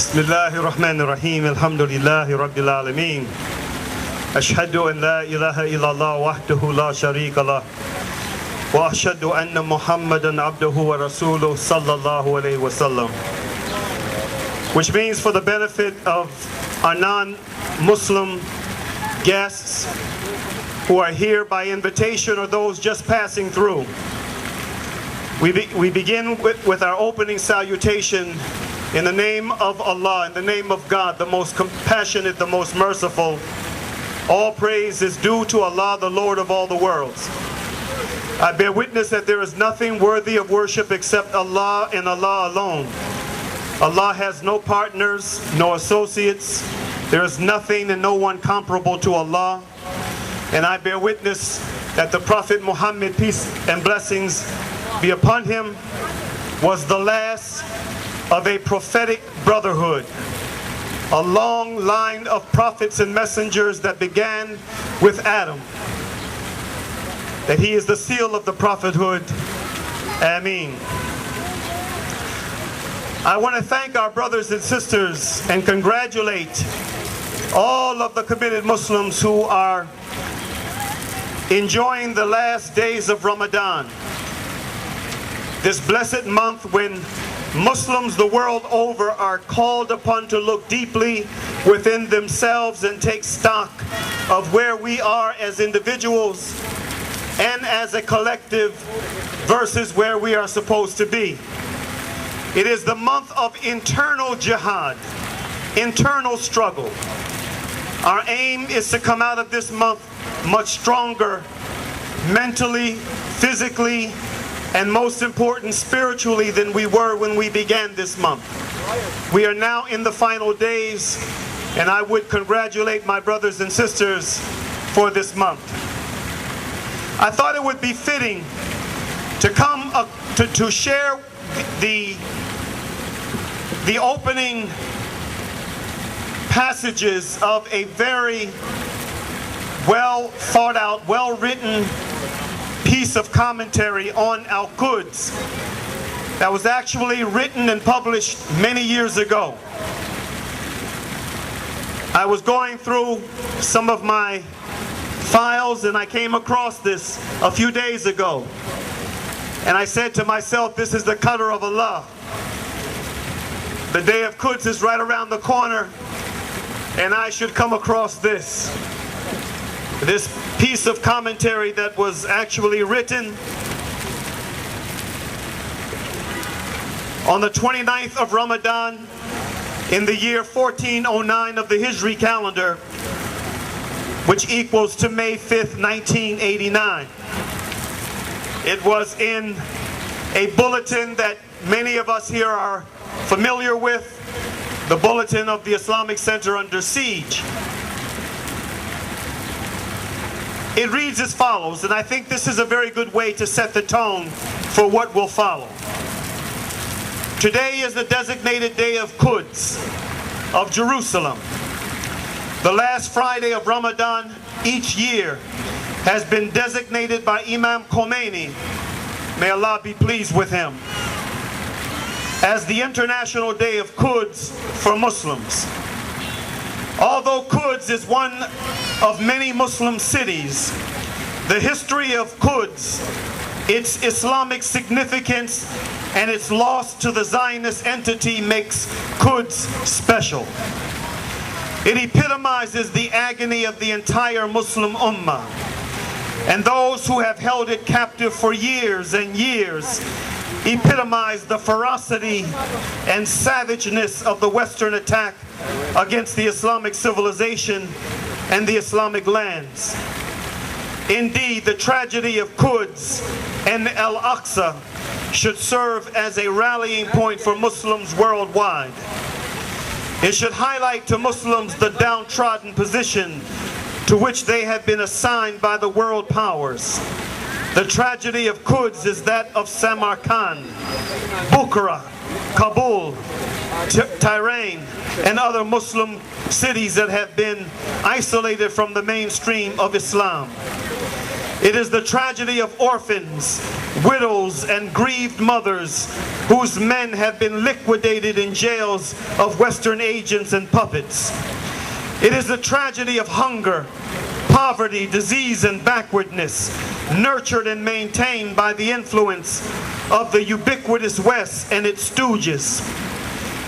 Bismillahir Rahmanir Rahim. Alhamdulillahi Rabbil Alameen. Ashhadu an la ilaha illallah wahdahu la sharika lah. Wa ashhadu anna Muhammadan abduhu wa rasuluhu sallallahu alayhi wa sallam. Which means, for the benefit of our non-Muslim guests who are here by invitation or those just passing through, we begin with our opening salutation in the name of Allah, in the name of God, the most compassionate, the most merciful. All praise is due to Allah, the Lord of all the worlds. I bear witness that there is nothing worthy of worship except Allah and Allah alone. Allah has no partners, no associates. There is nothing and no one comparable to Allah. And I bear witness that the Prophet Muhammad, peace and blessings be upon him, was the last of a prophetic brotherhood, a long line of prophets and messengers that began with Adam, that he is the seal of the prophethood. Ameen. I want to thank our brothers and sisters and congratulate all of the committed Muslims who are enjoying the last days of Ramadan, this blessed month when Muslims the world over are called upon to look deeply within themselves and take stock of where we are as individuals and as a collective versus where we are supposed to be. It is the month of internal jihad, internal struggle. Our aim is to come out of this month much stronger mentally, physically, and most important, spiritually than we were when we began this month. We are now in the final days, and I would congratulate my brothers and sisters for this month. I thought it would be fitting to come to share the opening passages of a very well thought out, well written piece of commentary on al-Quds that was actually written and published many years ago. I was going through some of my files and I came across this a few days ago, and I said to myself, this is the qadr of Allah. The day of Quds is right around the corner, and I should come across this piece of commentary that was actually written on the 29th of Ramadan in the year 1409 of the Hijri calendar, which equals to May 5th, 1989. It was in a bulletin that many of us here are familiar with, the bulletin of the Islamic Center Under Siege. It reads as follows, and I think this is a very good way to set the tone for what will follow. Today is the designated day of Quds, of Jerusalem. The last Friday of Ramadan each year has been designated by Imam Khomeini, may Allah be pleased with him, as the International Day of Quds for Muslims. Although Quds is one of many Muslim cities, the history of Quds, its Islamic significance, and its loss to the Zionist entity makes Quds special. It epitomizes the agony of the entire Muslim Ummah, and those who have held it captive for years and years epitomize the ferocity and savageness of the Western attack against the Islamic civilization and the Islamic lands. Indeed, the tragedy of Quds and Al-Aqsa should serve as a rallying point for Muslims worldwide. It should highlight to Muslims the downtrodden position to which they have been assigned by the world powers. The tragedy of Quds is that of Samarkand, Bukhara, Kabul, Tehran, and other Muslim cities that have been isolated from the mainstream of Islam. It is the tragedy of orphans, widows, and grieved mothers whose men have been liquidated in jails of Western agents and puppets. It is the tragedy of hunger, poverty, disease, and backwardness, nurtured and maintained by the influence of the ubiquitous West and its stooges.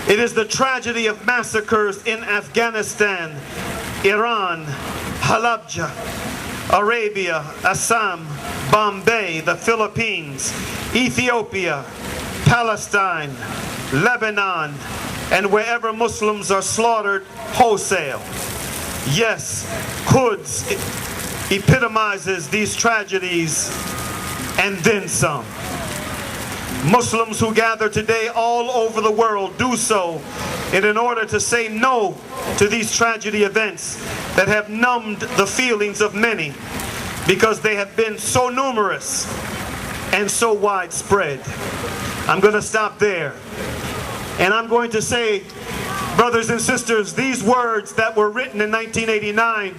It is the tragedy of massacres in Afghanistan, Iran, Halabja, Arabia, Assam, Bombay, the Philippines, Ethiopia, Palestine, Lebanon, and wherever Muslims are slaughtered wholesale. Yes, Quds epitomizes these tragedies and then some. Muslims who gather today all over the world do so in order to say no to these tragedy events that have numbed the feelings of many because they have been so numerous and so widespread. I'm going to stop there. And I'm going to say, brothers and sisters, these words that were written in 1989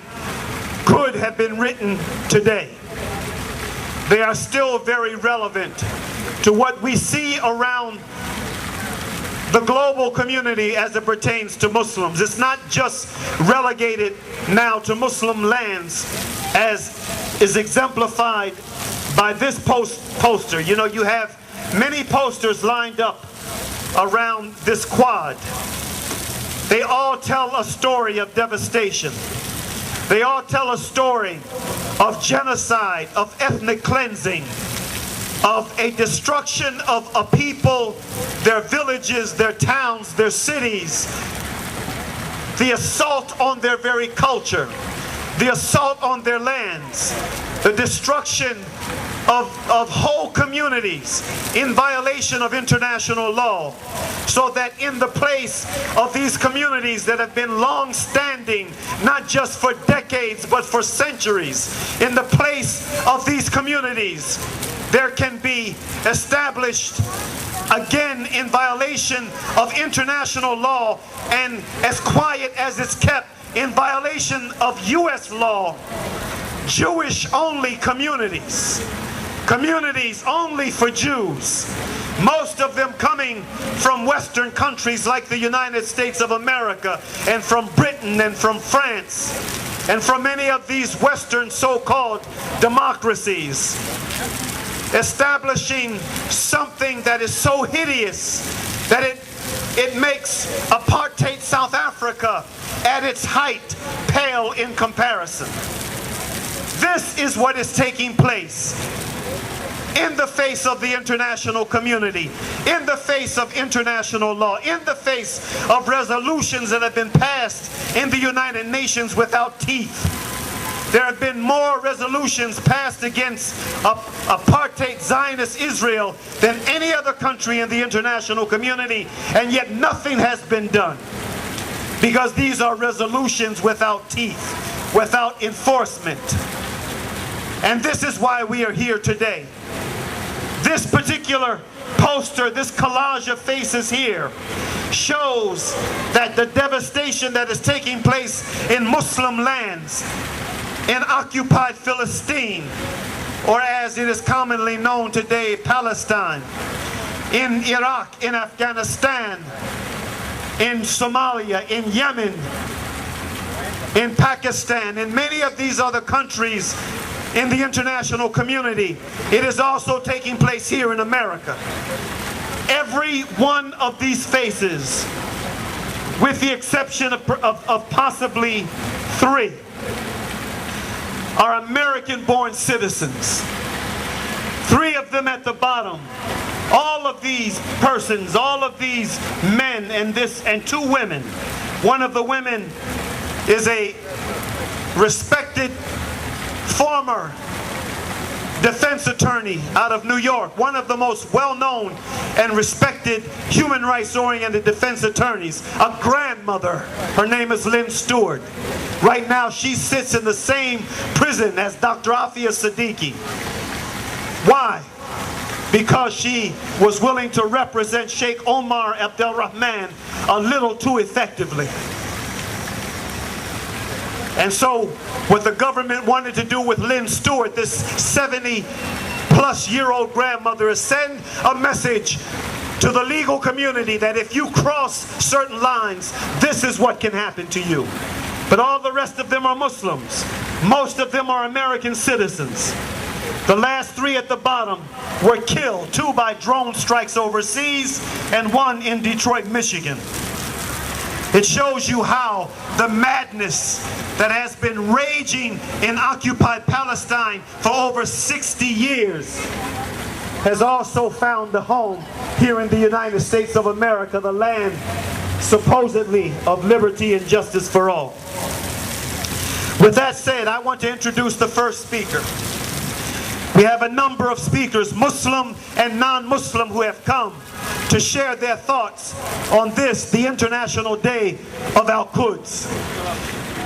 could have been written today. They are still very relevant to what we see around the global community as it pertains to Muslims. It's not just relegated now to Muslim lands as is exemplified by this poster. You know, you have many posters lined up around this quad. They all tell a story of devastation. They all tell a story of genocide, of ethnic cleansing, of a destruction of a people, their villages, their towns, their cities, the assault on their very culture, the assault on their lands, the destruction of whole communities in violation of international law, so that in the place of these communities that have been long-standing, not just for decades but for centuries, in the place of these communities there can be established again in violation of international law, and as quiet as it's kept, in violation of U.S. law, Jewish-only communities. Communities only for Jews, most of them coming from Western countries like the United States of America, and from Britain, and from France, and from many of these Western so-called democracies, establishing something that is so hideous that it makes apartheid South Africa at its height pale in comparison. This is what is taking place in the face of the international community, in the face of international law, in the face of resolutions that have been passed in the United Nations without teeth. There have been more resolutions passed against apartheid Zionist Israel than any other country in the international community, and yet nothing has been done. Because these are resolutions without teeth, without enforcement. And this is why we are here today. This particular poster, this collage of faces here, shows that the devastation that is taking place in Muslim lands, in occupied Palestine, or as it is commonly known today, Palestine, in Iraq, in Afghanistan, in Somalia, in Yemen, in Pakistan, in many of these other countries in the international community. It is also taking place here in America. Every one of these faces, with the exception of possibly 3, are American-born citizens. 3 of them at the bottom. All of these persons, all of these men and 2 women. One of the women is a respected former defense attorney out of New York, one of the most well-known and respected human rights-oriented defense attorneys, a grandmother. Her name is Lynn Stewart. Right now she sits in the same prison as Dr. Afia Siddiqui. Why? Because she was willing to represent Sheikh Omar Abdel Rahman a little too effectively. And so what the government wanted to do with Lynn Stewart, this 70-plus-year-old grandmother, is send a message to the legal community that if you cross certain lines, this is what can happen to you. But all the rest of them are Muslims. Most of them are American citizens. The last three at the bottom were killed, 2 by drone strikes overseas and 1 in Detroit, Michigan. It shows you how the madness that has been raging in occupied Palestine for over 60 years has also found a home here in the United States of America, the land supposedly of liberty and justice for all. With that said, I want to introduce the first speaker. We have a number of speakers, Muslim and non-Muslim, who have come to share their thoughts on this, the International Day of al-Quds.